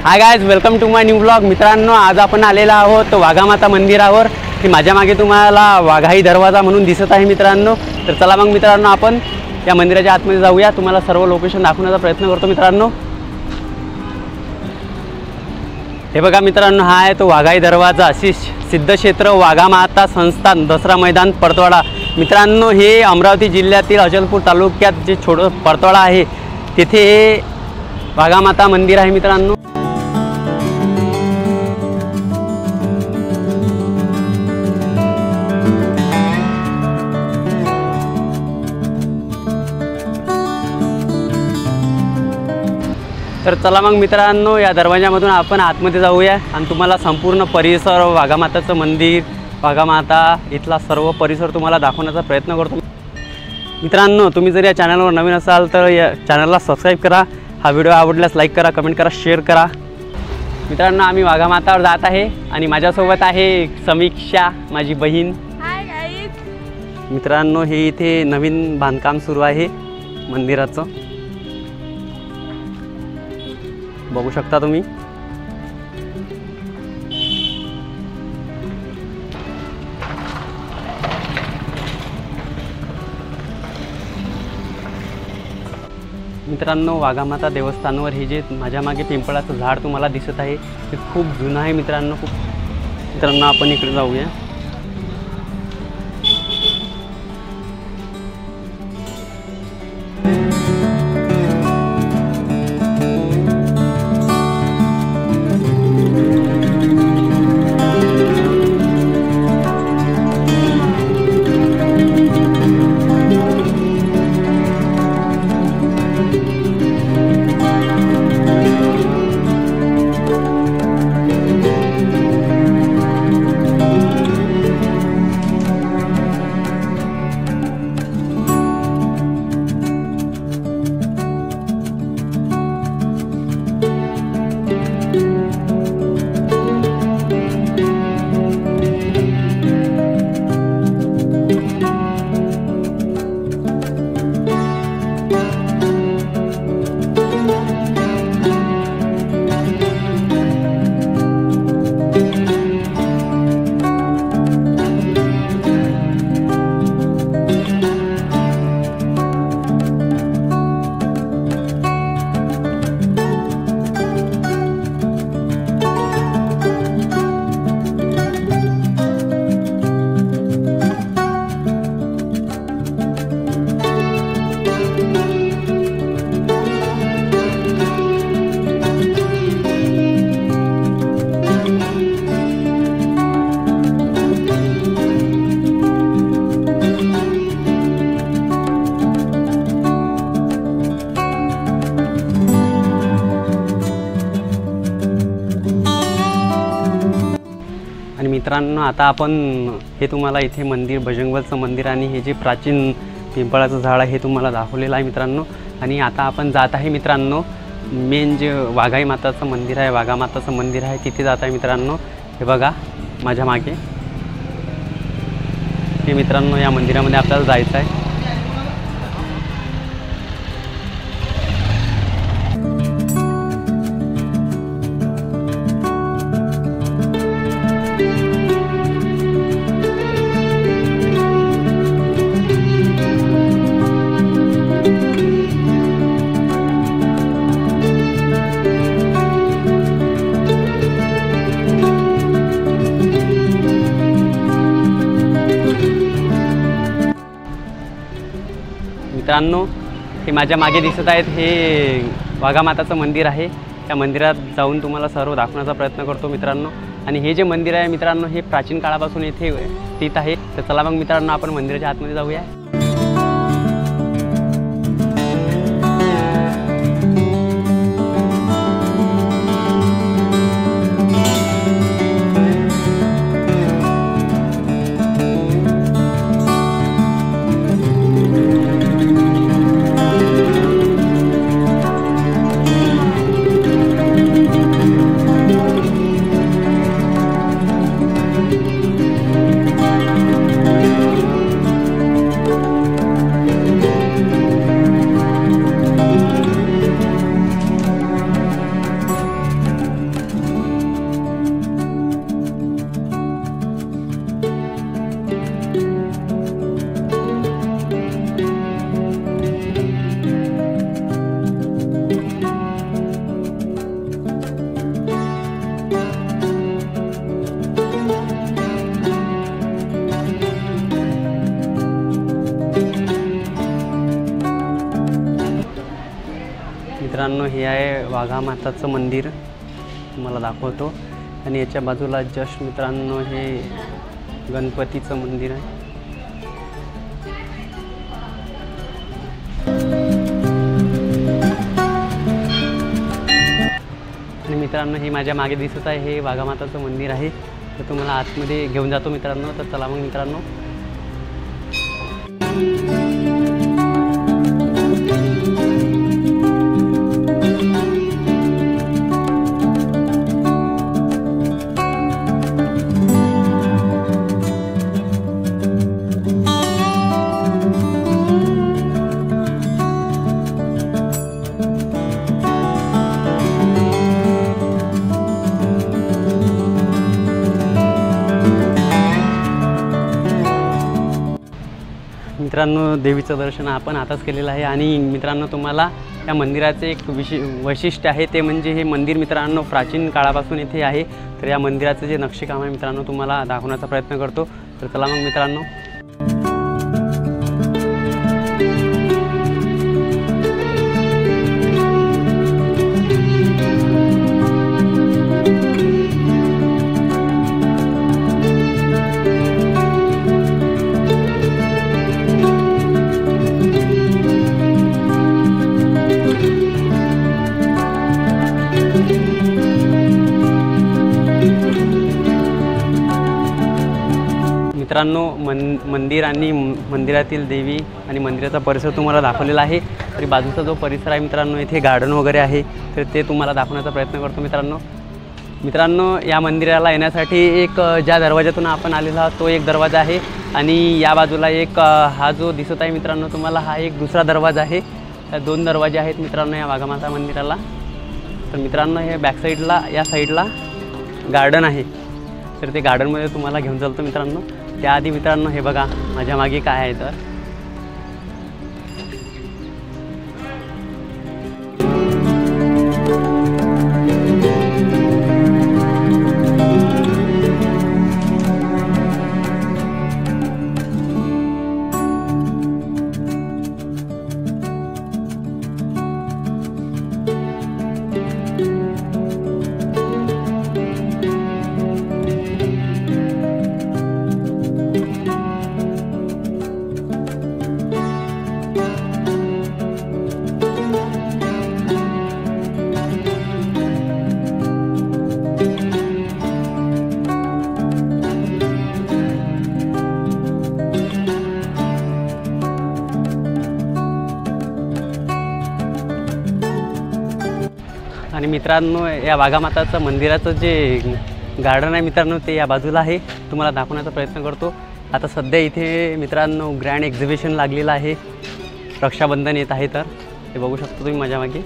High guys, welcome to my new blog. मित्रांनो, आज आपण आलेला आहोत वाघामाता मंदिरावर, की माझ्या मागे तुम्हाला वाघाई दरवाजा म्हणून दिसत आहे मित्रांनो। तर चला मग मित्रांनो, आपण या मंदिराच्या आतमध्ये जाऊया। तुम्हाला सर्व लोकेशन दाखवण्याचा प्रयत्न करतो मित्रांनो। हे बघा मित्रांनो, हा आहे तो वाघाई दरवाजा, सिद्धक्षेत्र वाघामाता संस्थान, दसरा मैदान, परतवाडा। मित्रांनो, हे अमरावती जिल्ह्यातील अचलपूर तालुक्यात जे छोटं परतवाडा आहे तिथे हे वाघामाता मंदिर आहे मित्रांनो। तर चला मग मित्रांनो, या दरवाजामधून आपण आतमध्ये जाऊया आणि तुम्हाला संपूर्ण परिसर, वाघामाताचं मंदिर, वाघामाता इथला सर्व परिसर तुम्हाला दाखवण्याचा प्रयत्न करतो मित्रांनो। तुम्ही जर या चॅनलवर नवीन असाल तर या चॅनलला सबस्क्राईब करा। हा व्हिडिओ आवडल्यास लाईक करा, कमेंट करा, शेअर करा। मित्रांनो, आम्ही वाघामातावर जात आहे आणि माझ्यासोबत आहे समीक्षा, माझी बहीण। Hi guys. मित्रांनो, हे इथे नवीन बांधकाम सुरू आहे मंदिराचं, बघू शकता तुम्ही। मित्रांनो, वाघामाता देवस्थानावर हे जे माझ्या मागे पिंपळाचं झाड तुम्हाला दिसत आहे ते खूप जुनं आहे मित्रांनो। मित्रांनो, आपण इकडे जाऊया। आणि मित्रांनो, आता आपण हे तुम्हाला इथे मंदिर, बजरंगबलीचं मंदिर आणि हे जे प्राचीन पिंपळाचं झाड आहे हे तुम्हाला दाखवलेलं आहे मित्रांनो। आणि आता आपण जात आहे मित्रांनो, मेन जे वाघाई माताचं मंदिर आहे, वाघामाताचं मंदिर आहे, तिथे जात आहे मित्रांनो। हे बघा माझ्या मागे, हे मित्रांनो या मंदिरामध्ये आपल्याला जायचं आहे। मित्रांनो, हे माझ्या मागे दिसत आहेत हे वाघामाताचं मंदिर आहे। त्या मंदिरात जाऊन तुम्हाला सर्व दाखवण्याचा प्रयत्न करतो मित्रांनो। आणि हे जे मंदिर आहे मित्रांनो, हे प्राचीन काळापासून इथे स्थित आहे। तर चला मग मित्रांनो, आपण मंदिराच्या आतमध्ये जाऊया। मित्रांनो हे आहे वाघामाताचं मंदिर, तुम्हाला दाखवतो. आणि याच्या बाजूला जस्ट मित्रांनो हे गणपतीचं मंदिर आहे. आणि मित्रांनो हे माझ्या मागे दिसत आहे हे वाघामाताचं मंदिर आहे. तर तुम्हाला आतमध्ये घेऊन जातो मित्रांनो. तर चला मग मित्रांनो. मित्रांनो देवीचं दर्शन आपण आताच केलेलं आहे. आणि मित्रांनो तुम्हाला या मंदिराचे एक वैशिष्ट्य आहे ते म्हणजे हे मंदिर मित्रांनो प्राचीन काळापासून इथे आहे. तर या मंदिराचं जे नक्षीकाम आहे मित्रांनो तुम्हाला दाखवण्याचा प्रयत्न करतो. तर चला मग मित्रांनो. मित्रांनो मंदिर आणि मंदिरातील देवी आणि मंदिराचा परिसर तुम्हाला दाखवलेला आहे. तरी बाजूचा जो परिसर आहे मित्रांनो इथे गार्डन वगैरे आहे तर ते तुम्हाला दाखवण्याचा प्रयत्न करतो मित्रांनो. या मंदिराला येण्यासाठी एक ज्या दरवाजातून आपण आलेला आहोत तो एक दरवाजा आहे. आणि या बाजूला एक हा जो दिसत आहे मित्रांनो तुम्हाला हा एक दुसरा दरवाजा आहे. या 2 दरवाजे आहेत मित्रांनो या वाघामाता मंदिराला. तर मित्रांनो हे बॅक साईडला या साईडला गार्डन आहे. तर ते गार्डनमध्ये तुम्हाला घेऊन चालतो मित्रांनो. त्याआधी मित्रांनो हे बघा माझ्या मागे काय आहे तर आणि मित्रांनो या वाघामाताचं मंदिराचं जे गार्डन आहे मित्रांनो ते या बाजूला आहे. तुम्हाला दाखवण्याचा प्रयत्न करतो. आता सध्या इथे मित्रांनो ग्रँड एक्झिबिशन लागलेलं आहे. रक्षाबंधन येत आहे तर हे बघू शकतो तुम्ही माझ्या मागे.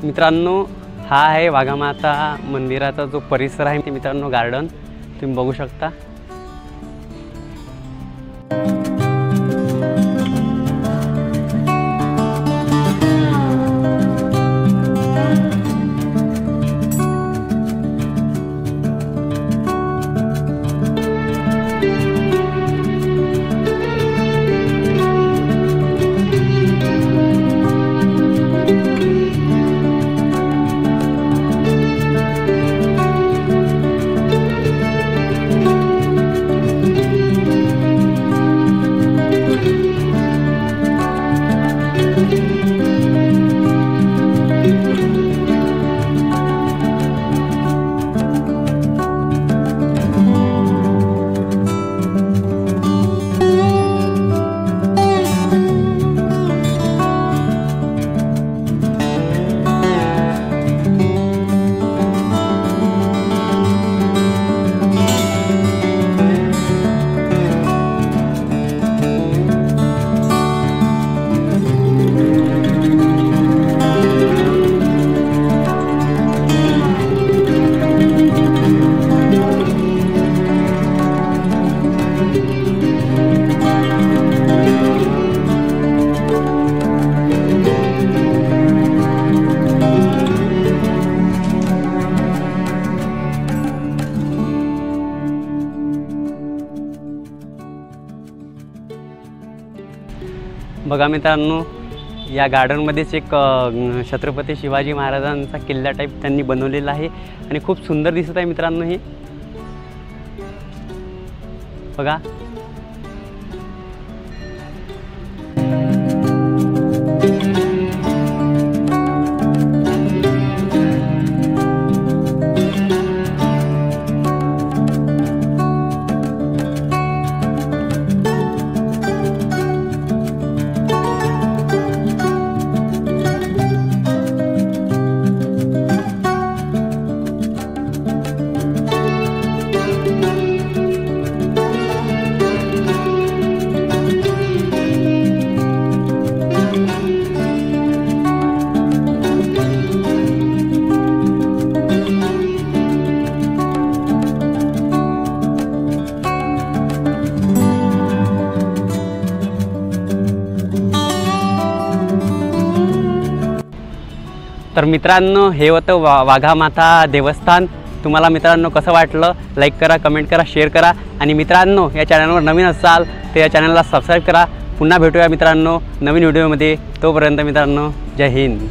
मित्रांनो हा आहे वाघामाता मंदिराचा जो परिसर आहे ते मित्रांनो गार्डन तुम्ही बघू शकता. बघा मित्रांनो, या गार्डनमध्येच एक छत्रपती शिवाजी महाराजांचा किल्ला टाईप त्यांनी बनवलेला आहे आणि खूप सुंदर दिसत आहे मित्रांनो हे बघा. तर मित्रांनो, हे होतं वाघामाता देवस्थान. तुम्हाला मित्रांनो कसं वाटलं? लाईक करा, कमेंट करा, शेअर करा आणि मित्रांनो या चॅनलवर नवीन असाल तर या चॅनलला सबस्क्राईब करा. पुन्हा भेटूया मित्रांनो नवीन व्हिडिओमध्ये. तोपर्यंत मित्रांनो, जय हिंद.